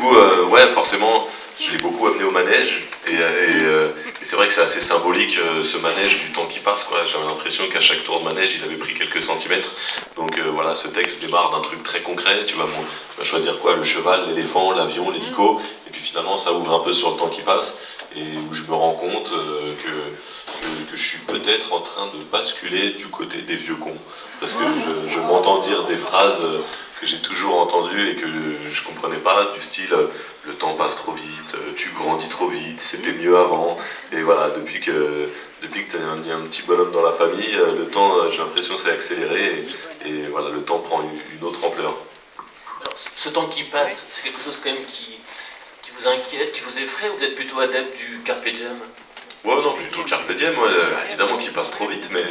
coup, ouais, forcément, je l'ai beaucoup amené au manège, et c'est vrai que c'est assez symbolique, ce manège du temps qui passe, quoi. J'avais l'impression qu'à chaque tour de manège, il avait pris quelques centimètres. Donc voilà, ce texte démarre d'un truc très concret. Tu vas choisir quoi? Le cheval, l'éléphant, l'avion, l'hélico, et puis finalement, ça ouvre un peu sur le temps qui passe, et où je me rends compte que je suis peut-être en train de basculer du côté des vieux cons, parce que je m'entends dire des phrases que j'ai toujours entendues et que je comprenais pas, du style le temps passe trop vite, tu grandis trop vite, c'était mieux avant. Et voilà, depuis que tu as mis un petit bonhomme dans la famille, le temps, j'ai l'impression, s'est accéléré, et voilà, le temps prend une autre ampleur. Alors, ce temps qui passe, c'est quelque chose quand même qui vous inquiète, qui vous effraie, ou vous êtes plutôt adepte du carpe diem? Ouais, non, plutôt le carpe diem, ouais, évidemment qu'il passe trop vite, mais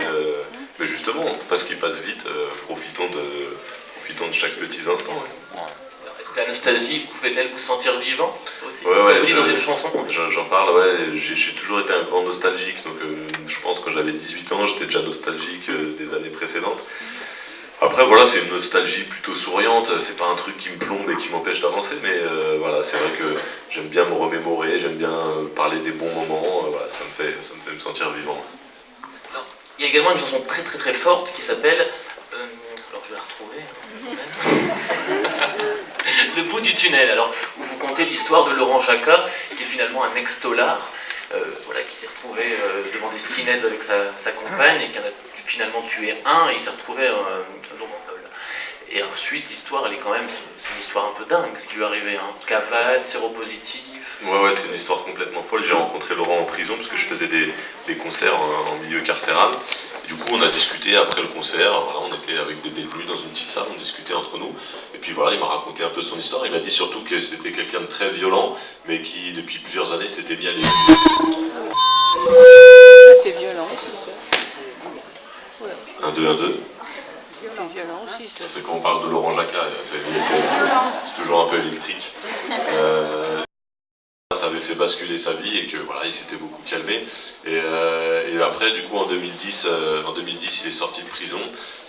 justement, parce qu'il passe vite, profitons de chaque petit instant. Ouais. Alors, est-ce que la nostalgie vous fait-elle vous sentir vivant aussi? Ouais, comme vous dites dans une chanson. J'en parle, ouais, j'ai toujours été un grand nostalgique, donc je pense que quand j'avais 18 ans, j'étais déjà nostalgique des années précédentes. Après, voilà, c'est une nostalgie plutôt souriante, c'est pas un truc qui me plombe et qui m'empêche d'avancer, mais voilà, c'est vrai que j'aime bien me remémorer, j'aime bien parler des bons moments, voilà, ça me fait me sentir vivant. Alors, il y a également une chanson très très très forte qui s'appelle, alors je vais la retrouver, Le bout du tunnel, alors, où vous contez l'histoire de Laurent Jacquat, qui est finalement un ex-tolard, voilà, qui s'est retrouvé devant des skinheads avec sa compagne, et qui en a finalement tué un, et il s'est retrouvé et ensuite, l'histoire, elle est quand même, c'est une histoire un peu dingue, ce qui lui est arrivé, hein. Cavale, séropositif. Ouais, c'est une histoire complètement folle. J'ai rencontré Laurent en prison parce que je faisais des concerts en milieu carcéral. Et du coup, on a discuté après le concert. Voilà, on était avec des détenus dans une petite salle, on discutait entre nous. Et puis voilà, il m'a raconté un peu son histoire. Il m'a dit surtout que c'était quelqu'un de très violent, mais qui, depuis plusieurs années, s'était mis à l'écoute. C'est violent. 1, 2, 1, 2. C'est violent aussi, ça. C'est quand on parle de Laurent Jacquat, c'est toujours un peu électrique. Ça avait fait basculer sa vie et que voilà, il s'était beaucoup calmé. Et après, du coup, en 2010, il est sorti de prison.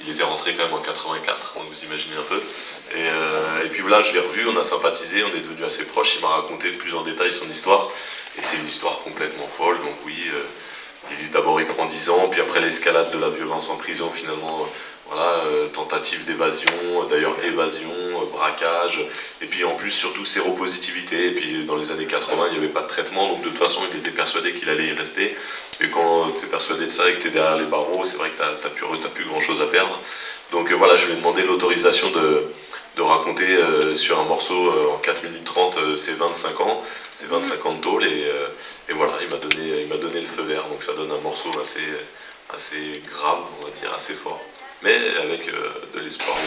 Il était rentré quand même en 84, donc vous imaginez un peu. Et puis voilà, je l'ai revu, on a sympathisé, on est devenus assez proches. Il m'a raconté plus en détail son histoire. Et c'est une histoire complètement folle, donc oui. D'abord il prend 10 ans, puis après l'escalade de la violence en prison, finalement, voilà, tentative d'évasion, d'ailleurs évasion, braquage, et puis en plus surtout séropositivité, et puis dans les années 80 il n'y avait pas de traitement, donc de toute façon il était persuadé qu'il allait y rester, et quand tu es persuadé de ça et que tu es derrière les barreaux, c'est vrai que tu n'as plus grand chose à perdre. Donc voilà, je lui ai demandé l'autorisation de raconter sur un morceau en 4 minutes 30 ses 25 ans, ses 25 ans de tôle, et voilà, il m'a donné le feu vert, donc ça donne un morceau assez grave, on va dire, assez fort, mais avec de l'espoir.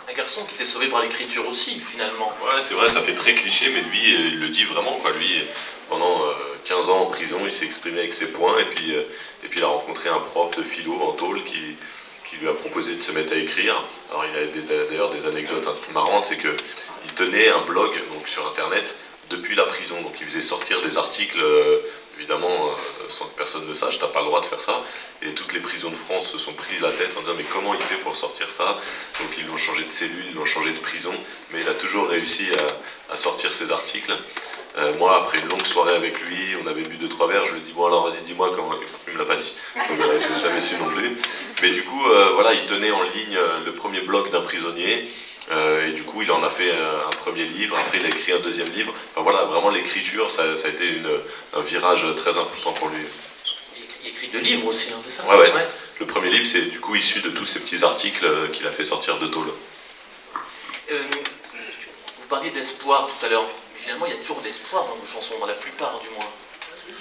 Un garçon qui était sauvé par l'écriture aussi, finalement. Ouais, c'est vrai, ça fait très cliché, mais lui, il le dit vraiment, quoi. Lui, pendant 15 ans en prison, il s'est exprimé avec ses poings, et puis il a rencontré un prof de philo en tôle qui lui a proposé de se mettre à écrire. Alors il y a d'ailleurs des anecdotes marrantes, c'est qu'il tenait un blog donc, sur internet depuis la prison, donc il faisait sortir des articles, évidemment sans que personne ne sache, t'as pas le droit de faire ça, et toutes les prisons de France se sont pris la tête en disant mais comment il fait pour sortir ça, donc ils l'ont changé de cellule, ils l'ont changé de prison, mais il a toujours réussi à sortir ses articles. Moi, après une longue soirée avec lui, on avait bu 2-3 verres, je lui ai dit bon alors vas-y dis-moi comment, il me l'a pas dit, donc j'ai jamais su non plus, mais du coup voilà, il tenait en ligne le premier blog d'un prisonnier, et du coup il en a fait un premier livre, après il a écrit un deuxième livre, enfin voilà, vraiment l'écriture ça a été un virage très important pour lui. Il écrit 2 livres aussi, hein, c'est ça? Ouais. Le premier livre c'est du coup issu de tous ces petits articles qu'il a fait sortir de tôle. Vous parliez d'espoir tout à l'heure, mais finalement il y a toujours de l'espoir dans vos chansons, dans la plupart du moins.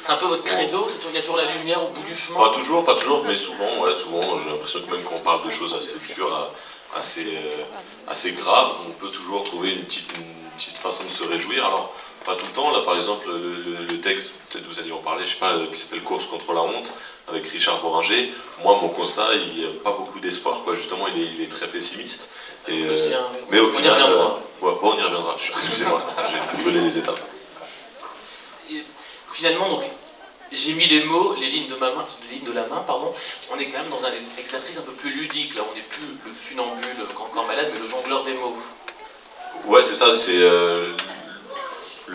C'est un peu votre credo, il y a toujours la lumière au bout du chemin? Pas toujours, mais souvent, j'ai l'impression que même quand on parle de choses assez dures, assez graves, on peut toujours trouver une petite façon de se réjouir. Alors, pas tout le temps, là par exemple, le texte, peut-être vous allez en parler, je sais pas, qui s'appelle Course contre la honte, avec Richard Boringer, moi mon constat, il n'y a pas beaucoup d'espoir, quoi. Justement il est très pessimiste. Mais au final, on y reviendra. On y reviendra, excusez-moi, j'ai brûlé les étapes. Et finalement, donc, j'ai mis les mots, les lignes de la main, pardon. On est quand même dans un exercice un peu plus ludique, là, on n'est plus le funambule encore malade, mais le jongleur des mots. Ouais, c'est ça,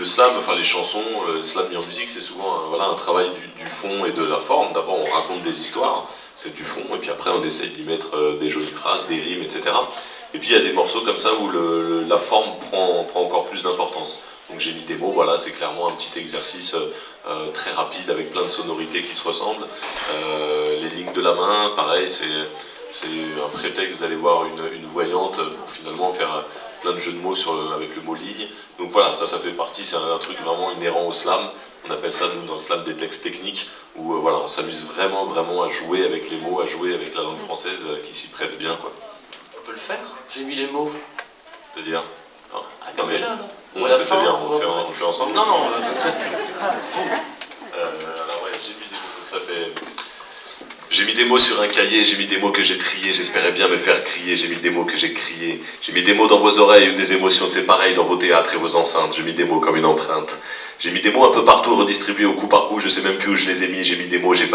le slam, enfin les chansons, le slam mis en musique, c'est souvent voilà, un travail du fond et de la forme. D'abord, on raconte des histoires, c'est du fond, et puis après, on essaye d'y mettre des jolies phrases, des rimes, etc. Et puis, il y a des morceaux comme ça où la forme prend encore plus d'importance. Donc, j'ai mis des mots, voilà, c'est clairement un petit exercice très rapide avec plein de sonorités qui se ressemblent. Les lignes de la main, pareil, c'est un prétexte d'aller voir une voyante pour finalement faire plein de jeux de mots avec le mot ligne. Donc voilà, ça fait partie, c'est un truc vraiment inhérent au slam. On appelle ça, nous, dans le slam, des textes techniques, où voilà, on s'amuse vraiment à jouer avec les mots, à jouer avec la langue française qui s'y prête bien, quoi. On peut le faire. J'ai mis les mots. C'est-à-dire À cappella, là. Bon, c'est-à-dire, on le fait ensemble. Non, alors ouais, j'ai mis des mots, ça fait... J'ai mis des mots sur un cahier, j'ai mis des mots que j'ai triés, j'espérais bien me faire crier, j'ai mis des mots que j'ai criés, j'ai mis des mots dans vos oreilles ou des émotions, c'est pareil dans vos théâtres et vos enceintes, j'ai mis des mots comme une empreinte. J'ai mis des mots un peu partout redistribués au coup par coup, je sais même plus où je les ai mis, j'ai mis des mots, j'ai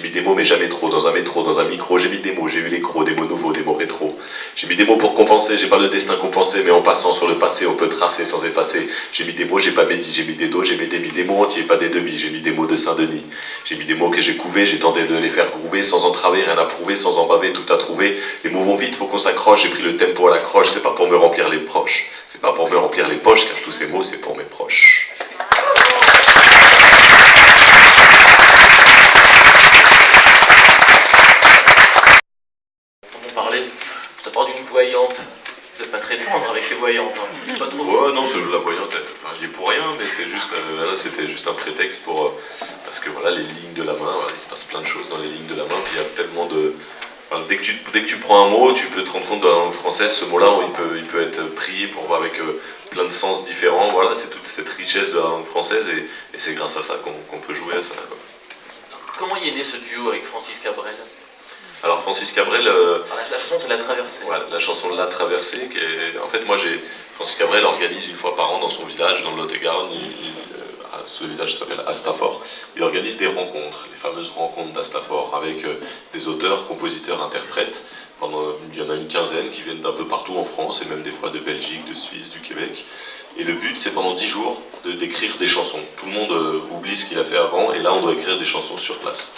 mis des mots mais jamais trop, dans un métro, dans un micro, j'ai mis des mots, j'ai eu les crocs, des mots nouveaux, des mots rétro. J'ai mis des mots pour compenser, j'ai pas le destin compensé, mais en passant sur le passé, on peut tracer sans effacer. J'ai mis des mots, j'ai pas médit, j'ai mis des dos, j'ai mis des mots entiers, pas des demi, j'ai mis des mots de Saint-Denis. J'ai mis des mots que j'ai couvés, j'ai tenté de les faire grouver, sans entraver, rien à prouver, sans en baver, tout à trouver. Les mots vont vite, faut qu'on s'accroche, j'ai pris le tempo à l'accroche, c'est pas pour me remplir les proches, c'est pas pour me remplir les poches, car tous ces mots, c'est pour mes proches. Ça part d'une voyante. Vous n'êtes pas très tendre avec les voyantes, hein. C'est pas trop. Ouais, non, la voyante, enfin, il est pour rien, mais c'est juste, là, c'était juste un prétexte parce que voilà, les lignes de la main, voilà, il se passe plein de choses dans les lignes de la main, puis il y a tellement de. Enfin, dès que tu prends un mot, tu peux te rendre compte dans la langue française, ce mot-là, il peut être pris avec plein de sens différents. Voilà, c'est toute cette richesse de la langue française, et c'est grâce à ça qu'on peut jouer à ça, quoi. Comment il est né ce duo avec Francis Cabrel? Alors Francis Cabrel... la chanson c'est La Traversée. Ouais, la chanson La Traversée, en fait moi Francis Cabrel organise une fois par an dans son village, dans le Lot-et-Garonne, ce village s'appelle Astafort. Il organise des rencontres, les fameuses rencontres d'Astafort, avec des auteurs, compositeurs, interprètes. Il y en a une quinzaine qui viennent d'un peu partout en France, et même des fois de Belgique, de Suisse, du Québec. Et le but, c'est pendant 10 jours d'écrire des chansons. Tout le monde oublie ce qu'il a fait avant, et là on doit écrire des chansons sur place.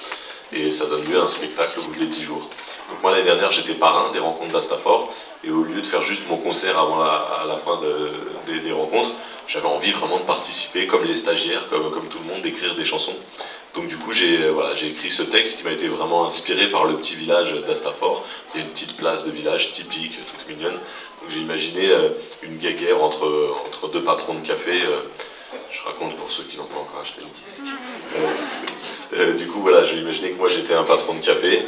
Et ça donne lieu à un spectacle au bout des 10 jours. Donc moi l'année dernière j'étais parrain des rencontres d'Astafort, et au lieu de faire juste mon concert à la fin des rencontres, j'avais envie vraiment de participer comme les stagiaires, comme tout le monde, d'écrire des chansons. Donc du coup j'ai écrit ce texte qui m'a été vraiment inspiré par le petit village d'Astafort. Il y a une petite place de village typique, toute mignonne. Donc j'ai imaginé une guéguerre entre deux patrons de café. Je raconte pour ceux qui n'ont pas encore acheté le disque. Du coup, voilà, j'ai imaginé que moi j'étais un patron de café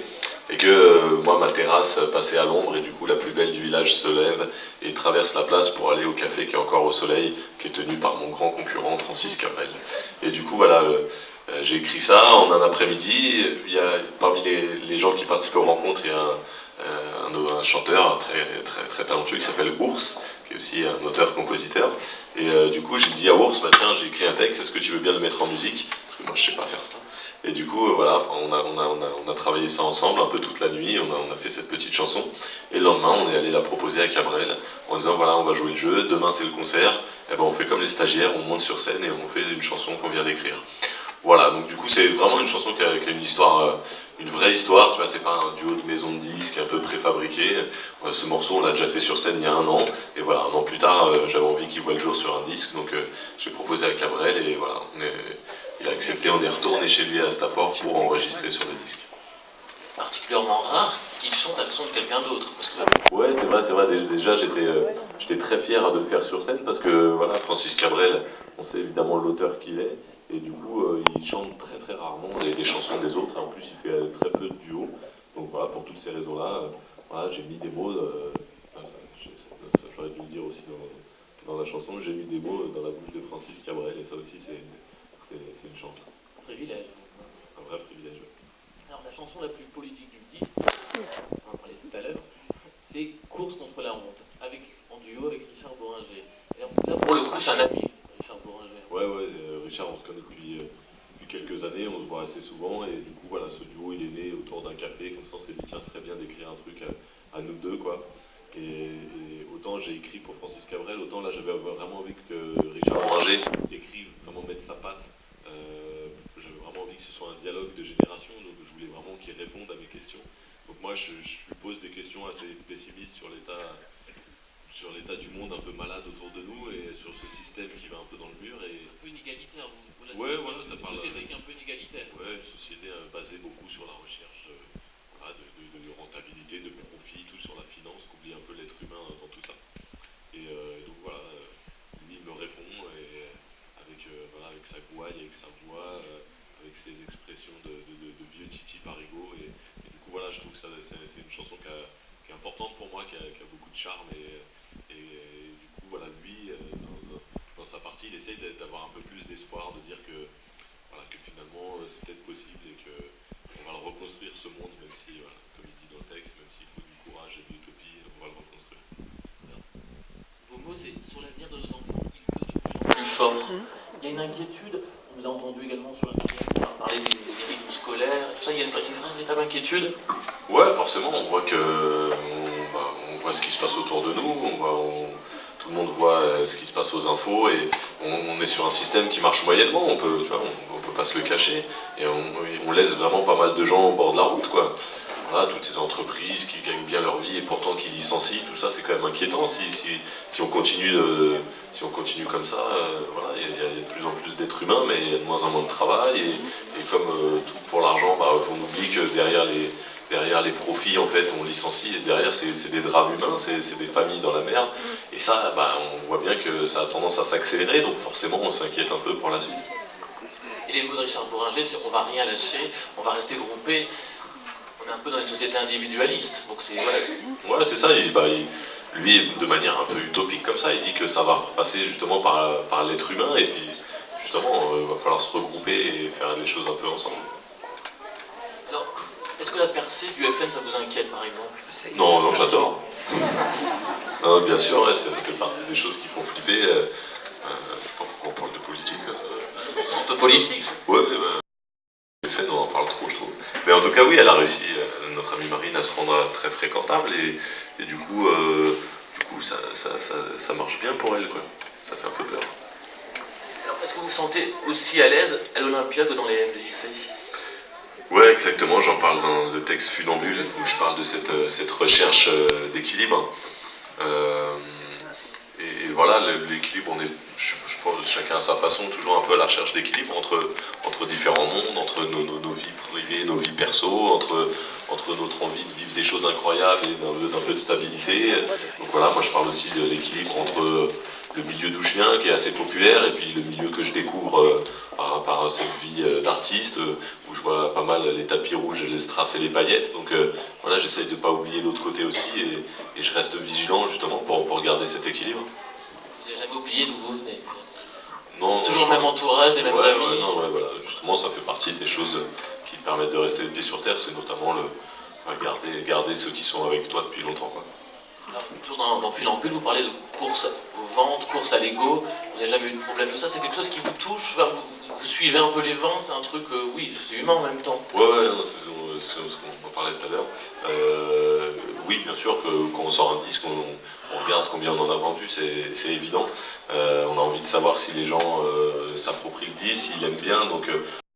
et que moi ma terrasse passait à l'ombre, et du coup la plus belle du village se lève et traverse la place pour aller au café qui est encore au soleil, qui est tenu par mon grand concurrent Francis Cabrel. Et du coup, voilà, j'ai écrit ça en un après-midi. Parmi les gens qui participaient aux rencontres, il y a un chanteur très talentueux qui s'appelle Ours, qui est aussi un auteur-compositeur. Et du coup, j'ai dit à Ours, bah tiens, j'ai écrit un texte, est-ce que tu veux bien le mettre en musique? Parce que moi, je sais pas faire ça. Et du coup, voilà, on a travaillé ça ensemble un peu toute la nuit, on a fait cette petite chanson. Et le lendemain, on est allé la proposer à Cabrel en disant, voilà, on va jouer le jeu, demain c'est le concert, et ben on fait comme les stagiaires, on monte sur scène et on fait une chanson qu'on vient d'écrire. Voilà, donc du coup c'est vraiment une chanson qui a une histoire, une vraie histoire, tu vois, c'est pas un duo de maison de disques un peu préfabriqué. Ce morceau on l'a déjà fait sur scène il y a 1 an, et voilà, 1 an plus tard j'avais envie qu'il voit le jour sur un disque, donc j'ai proposé à Cabrel, et voilà, il a accepté, on est retourné chez lui à Astafort pour enregistrer sur le disque. Particulièrement rare qu'il chante à la façon de quelqu'un d'autre. Que... Ouais, c'est vrai, déjà j'étais très fier de le faire sur scène, parce que voilà, Francis Cabrel, on sait évidemment l'auteur qu'il est, et du coup il chante très rarement des chansons des autres, en plus il fait très peu de duos, donc voilà, pour toutes ces raisons-là, voilà, j'ai mis des mots, j'aurais dû le dire aussi dans la chanson, j'ai mis des mots dans la bouche de Francis Cabrel, et ça aussi c'est une chance. Un privilège. Un vrai privilège. Alors la chanson la plus politique du disque, on en parlait tout à l'heure, c'est Course contre la honte, en duo avec Richard Bohringer. Et là pour le coup c'est un ami, Richard Bohringer. Ouais, Richard, on se connaît depuis quelques années, on se voit assez souvent, et du coup voilà, ce duo il est né autour d'un café, comme ça on s'est dit tiens, ce serait bien d'écrire un truc à nous deux, quoi. Et autant j'ai écrit pour Francis Cabrel, autant là j'avais vraiment envie que Richard Bohringer Bouranger qui écrive, vraiment mettre sa patte. J'avais vraiment envie que ce soit un dialogue de génération, donc je voulais vraiment qu'il réponde à mes questions. Donc moi je lui pose des questions assez pessimistes sur l'état du monde un peu malade autour de nous et sur ce système qui va un peu dans le mur. Et... Un peu inégalitaire, ouais, voilà, ça parle. Une société qui est un peu inégalitaire. Ouais, une société basée beaucoup sur la recherche voilà, de rentabilité, de profit, tout sur la finance, qu'oublie un peu l'être humain dans tout ça. Et donc voilà, lui me répond et voilà, avec sa gouaille, avec sa voix, avec ses expressions de vieux Titi Parigot. Et du coup voilà, je trouve que c'est une chanson qui est importante pour moi, qui a beaucoup de charme. Et du coup voilà, lui, dans sa partie, il essaye d'avoir un peu plus d'espoir, de dire que, voilà, que finalement c'est peut-être possible et qu'on va le reconstruire ce monde, même si, voilà, comme il dit dans le texte, même s'il faut du courage et de l'utopie, on va le reconstruire. Vos mots, c'est sur l'avenir de nos enfants, il pleut de plus en plus fort. Il y a une inquiétude, on vous a entendu également sur la média parler des rythmes scolaires, tout ça, il y a une véritable inquiétude. Ouais, forcément, on voit on voit ce qui se passe autour de nous, tout le monde voit ce qui se passe aux infos et on est sur un système qui marche moyennement, on peut pas se le cacher et on laisse vraiment pas mal de gens au bord de la route, quoi. Voilà, toutes ces entreprises qui gagnent bien leur vie et pourtant qui licencient, tout ça c'est quand même inquiétant si on continue comme ça. Voilà, il y a de plus en plus d'êtres humains, mais il y a de moins en moins de travail et comme tout pour l'argent, on oublie que derrière les profits, en fait, on licencie et derrière c'est des drames humains, c'est des familles dans la merde. Et ça, on voit bien que ça a tendance à s'accélérer, donc forcément on s'inquiète un peu pour la suite. Et les mots de Richard Bouranger, c'est on va rien lâcher, on va rester groupé. On est un peu dans une société individualiste, donc c'est... Voilà. Ouais, c'est ça, lui, de manière un peu utopique comme ça, il dit que ça va repasser justement par l'être humain, et puis justement, il va falloir se regrouper et faire les choses un peu ensemble. Alors, est-ce que la percée du FN, ça vous inquiète par exemple? Non, j'adore. Non, bien sûr, ouais, ça fait partie des choses qui font flipper. Je sais pas pourquoi on parle de politique, là, ça... Un peu politique. Ouais, on en parle trop, je trouve. Mais en tout cas, oui, elle a réussi, notre amie Marine, à se rendre très fréquentable et du coup, ça marche bien pour elle, quoi. Ça fait un peu peur. Alors, est-ce que vous vous sentez aussi à l'aise à l'Olympia que dans les MJC? Ouais, exactement, j'en parle dans le texte Funambule, où je parle de cette recherche d'équilibre. Et voilà, l'équilibre, je pense, chacun à sa façon, toujours un peu à la recherche d'équilibre entre différents mondes, entre nos vies privées, nos vies perso, entre notre envie de vivre des choses incroyables et d'un peu de stabilité. Donc voilà, moi je parle aussi de l'équilibre entre le milieu d'où je viens, qui est assez populaire, et puis le milieu que je découvre par cette vie d'artiste, où je vois pas mal les tapis rouges, les strass et les paillettes. Donc voilà, j'essaye de ne pas oublier l'autre côté aussi, et je reste vigilant justement pour garder cet équilibre. Vous n'avez jamais oublié d'où vous venez? Non, toujours le même entourage, les mêmes amis? Ouais, voilà. Justement, ça fait partie des choses qui permettent de rester les pieds sur terre, c'est notamment garder ceux qui sont avec toi depuis longtemps, quoi. Alors, toujours dans Funambule, vous parlez de course aux ventes, course à l'ego. Vous n'avez jamais eu de problème de ça? C'est quelque chose qui vous touche? Vous suivez un peu les ventes? C'est un truc, oui, c'est humain en même temps. Ouais, c'est ce qu'on en parlait tout à l'heure. Oui, bien sûr que quand on sort un disque, on regarde combien on en a vendu, c'est évident. On a envie de savoir si les gens s'approprient le disque, s'ils l'aiment bien. Donc